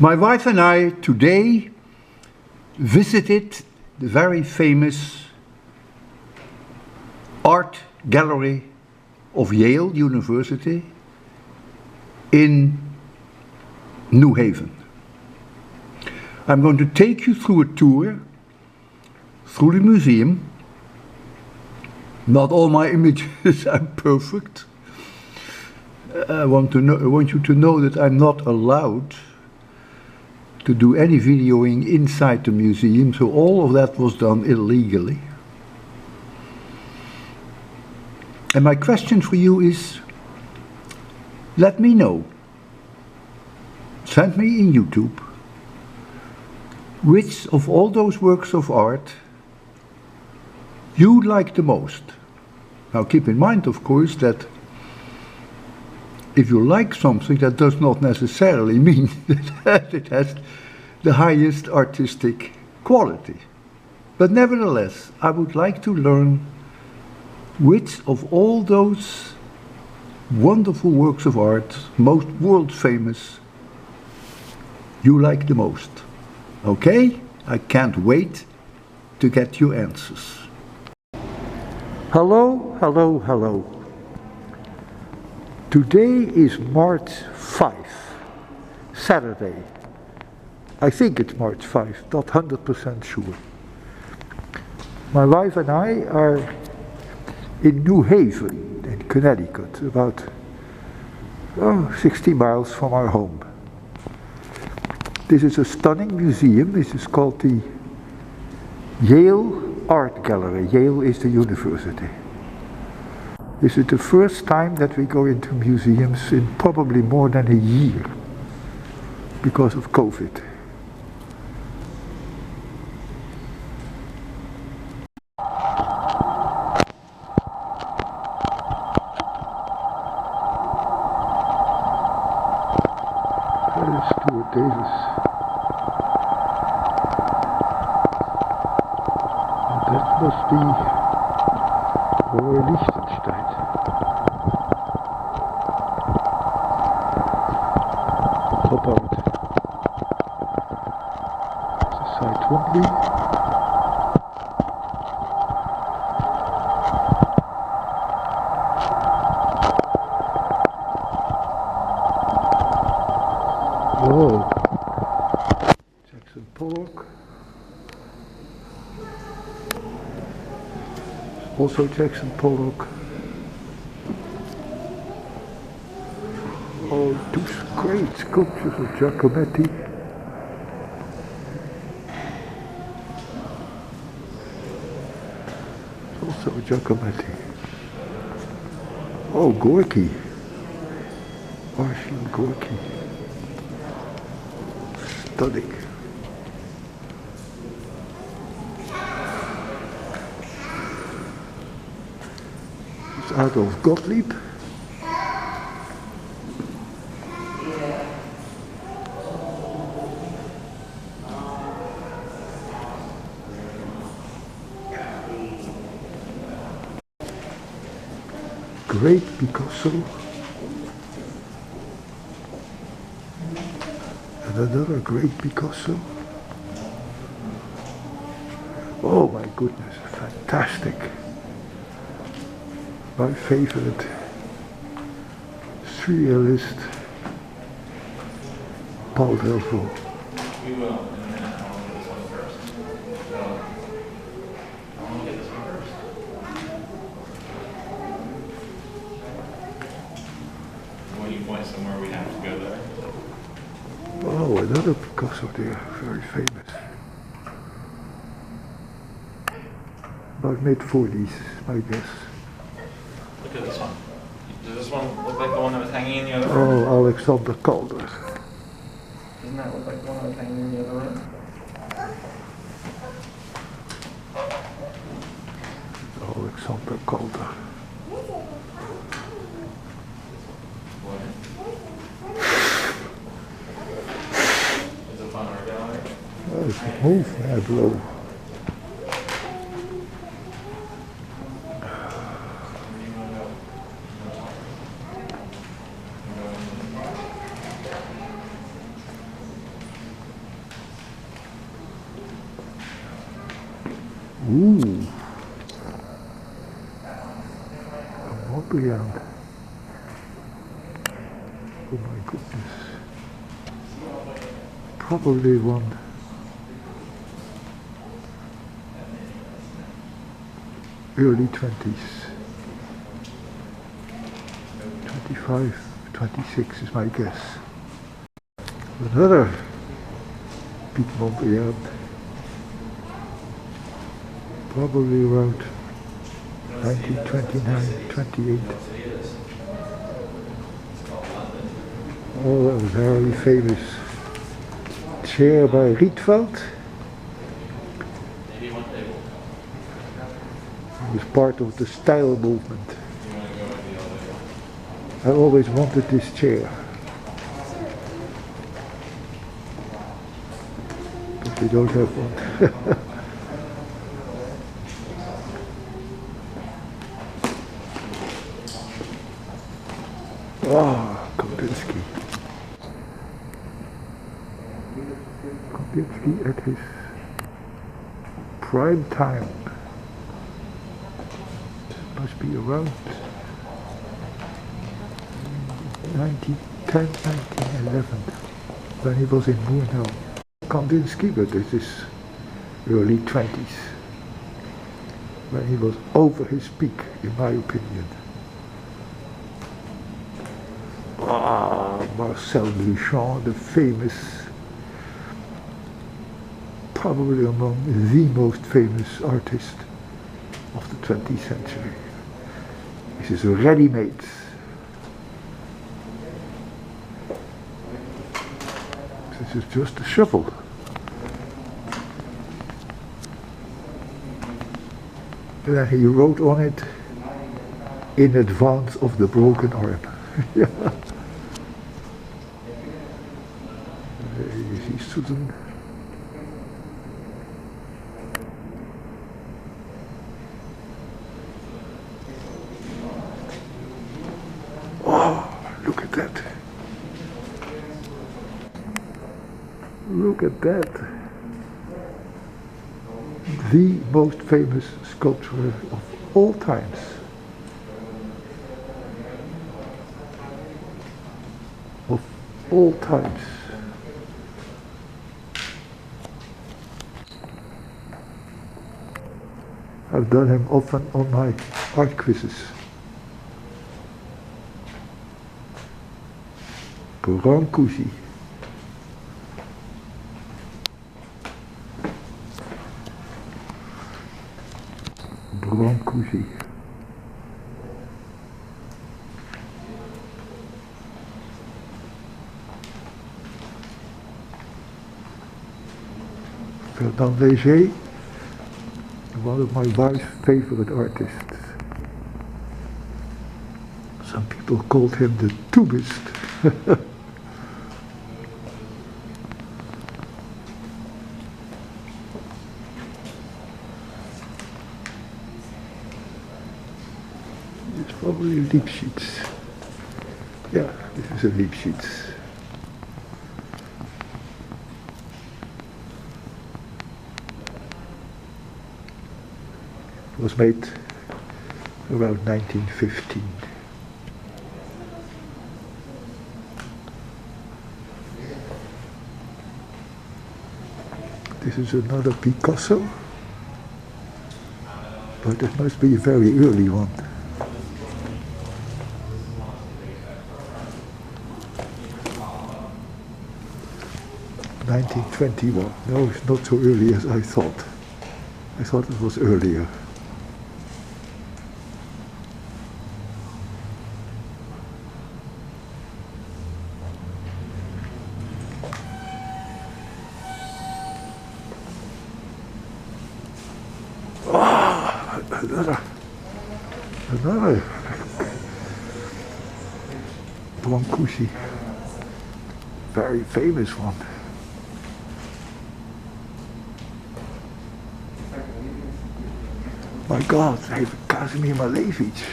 My wife and I today visited the very famous art gallery of Yale University in New Haven. I'm going to take you through a tour through the museum. Not all my images are perfect. I want you to know that I'm not allowed to do any videoing inside the museum, so all of that was done illegally. And my question for you is, let me know, send me in YouTube, which of all those works of art you like the most. Now keep in mind, of course, that if you like something, that does not necessarily mean that it has the highest artistic quality. But nevertheless, I would like to learn which of all those wonderful works of art, most world famous, you like the most. Okay? I can't wait to get your answers. Hello, hello, hello. Today is March 5, Saturday. I think it's March 5, not 100% sure. My wife and I are in New Haven, in Connecticut, about 60 miles from our home. This is a stunning museum. This is called the Yale Art Gallery. Yale is the university. This is the first time that we go into museums in probably more than a year because of COVID. That is Stuart Davis. And that must be Roy Lichtenstein. Hop out. The side only. Whoa. Jackson Pollock. Also Jackson Pollock. Oh, two great sculptures of Giacometti. Also Giacometti. Oh, Gorky. Martian Gorky. Stunning. It's Adolf Gottlieb. Great Picasso. And another great Picasso. Oh my goodness, fantastic. My favorite surrealist, Paul Delvaux. We will in a minute. I want to get this one first. I want to get this one first. When you point somewhere, we have to go there. Oh, another Picasso there, very famous. About mid-40s, I guess. Look at this one. Does this one look like the one that was hanging in the other room? Oh, Alexander Calder. Doesn't that look like the one that was hanging in the other room? Alexander Calder. Is it fun art gallery? Oh, it's a move, man, blow. Ooh. Mondriaan. Oh my goodness. Probably one. Early 20s. 25, 26 is my guess. Another Piet Mondriaan. Probably around 1929, 28. Oh, that was very famous chair by Rietveld. It was part of the style movement. I always wanted this chair, but we don't have one. Ah, Kandinsky. Kandinsky at his prime time. It must be around 1910, 1911, when he was in Murnau. Kandinsky, but this is early 20s, when he was over his peak, in my opinion. Ah, Marcel Duchamp, the famous, probably among the most famous artist of the 20th century. This is ready-made. This is just a shovel. And then he wrote on it, "In advance of the broken arm." Yeah. You see Susan. Oh, look at that. Look at that. The most famous sculptor of all times. Of all times. I've done him often on my art quizzes. Brancusi. Brancusi. Ferdinand Léger, one of my wife's favorite artists. Some people called him the tubist. It's probably Lipschitz. Yeah, this is a Lipschitz. It was made around 1915. This is another Picasso, but it must be a very early one. (1921). No, it's not so early as I thought. I thought it was earlier. Another Brancusi, very famous one. My God, Kazimir Malevich,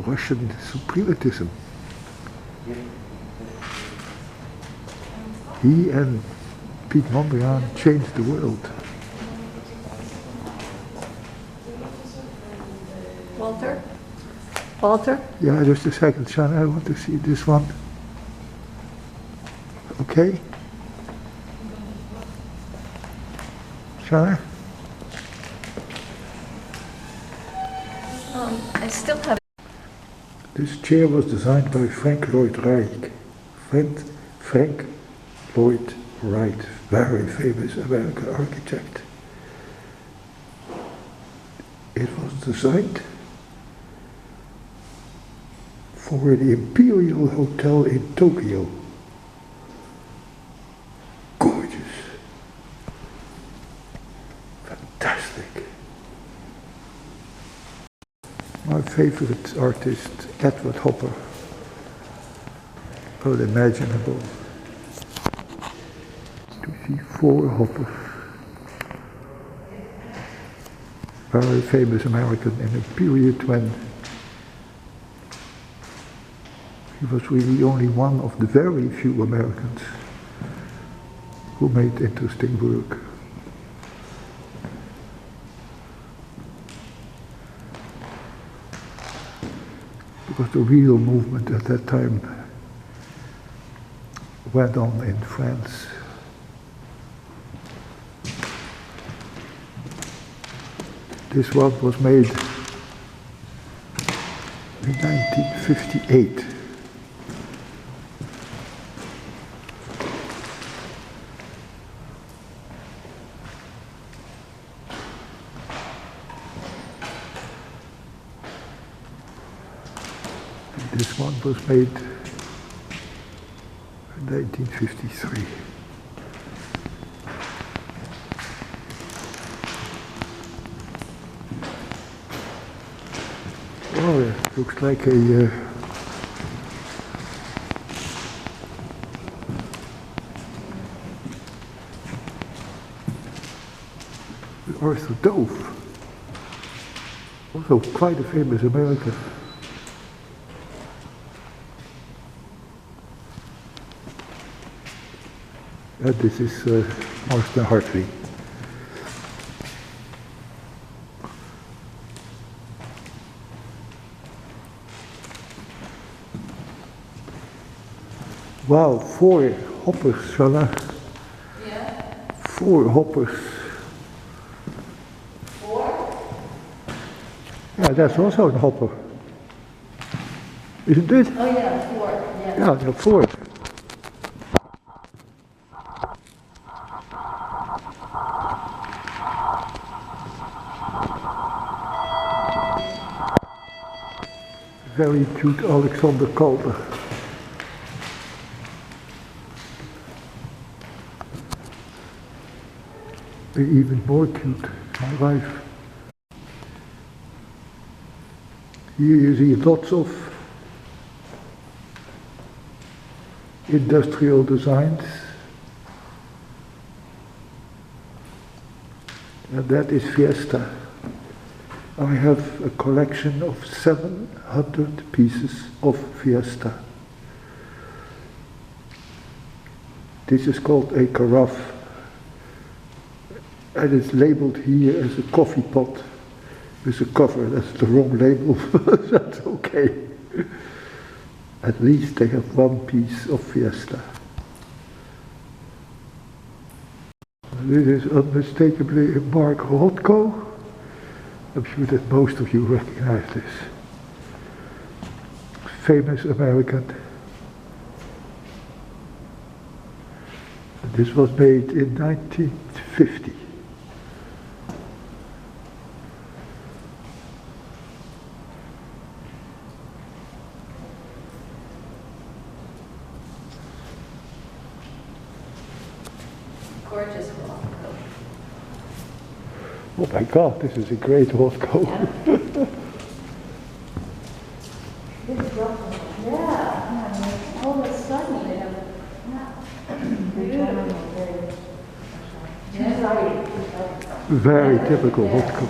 Russian suprematism. He and Piet Mondriaan changed the world. Walter? Yeah, just a second, Sean, I want to see this one. Okay. Sean? I still have. This chair was designed by Lloyd Wright. Frank Lloyd Wright, very famous American architect. It was designed for the Imperial Hotel in Tokyo. Gorgeous. Fantastic. My favorite artist, Edward Hopper. Unimaginable to see 4 hoppers. Very famous American in a period when he was really only one of the very few Americans who made interesting work. Because the real movement at that time went on in France. This one was made in 1958. This one was made in 1953. Oh, it looks like a Arthur Dove, also quite a famous American. And this is Marston Hartley. Wow, 4 hoppers, Shanna. Yeah. 4 hoppers. 4? Yeah, that's also a hopper. Isn't it? Oh yeah, 4. Yeah. Yeah, there are 4. Very cute Alexander Calder. Even more cute, my wife. Here you see lots of industrial designs. And that is Fiesta. I have a collection of 700 pieces of Fiesta. This is called a carafe. And it's labeled here as a coffee pot with a cover. That's the wrong label, but that's okay. At least they have 1 piece of Fiesta. This is unmistakably a Mark Rothko. I'm sure that most of you recognize this. Famous American. And this was made in 1950. Gorgeous Rothko. Oh my God, this is a great Rothko. Yeah, all of a sudden they have, Very typical Rothko.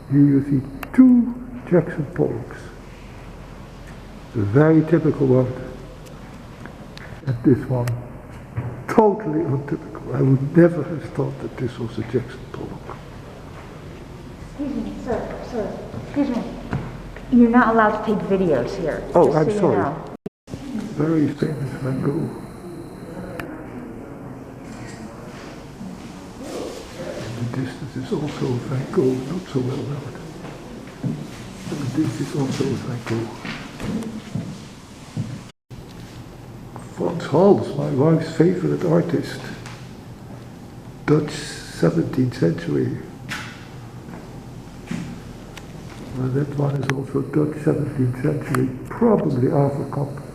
Here you see 2 Jackson Pollocks. A very typical one. And this one, totally untypical. I would never have thought that this was a Jackson Pollock. Excuse me, sir, excuse me. You're not allowed to take videos here. Oh, just I'm so sorry. You know. Very famous Van Gogh. And the distance is also Van Gogh, not so well known. And this is also Van Gogh. Frans Hals, my wife's favorite artist. Dutch 17th century. Well, that one is also Dutch 17th century, probably Afrikaans.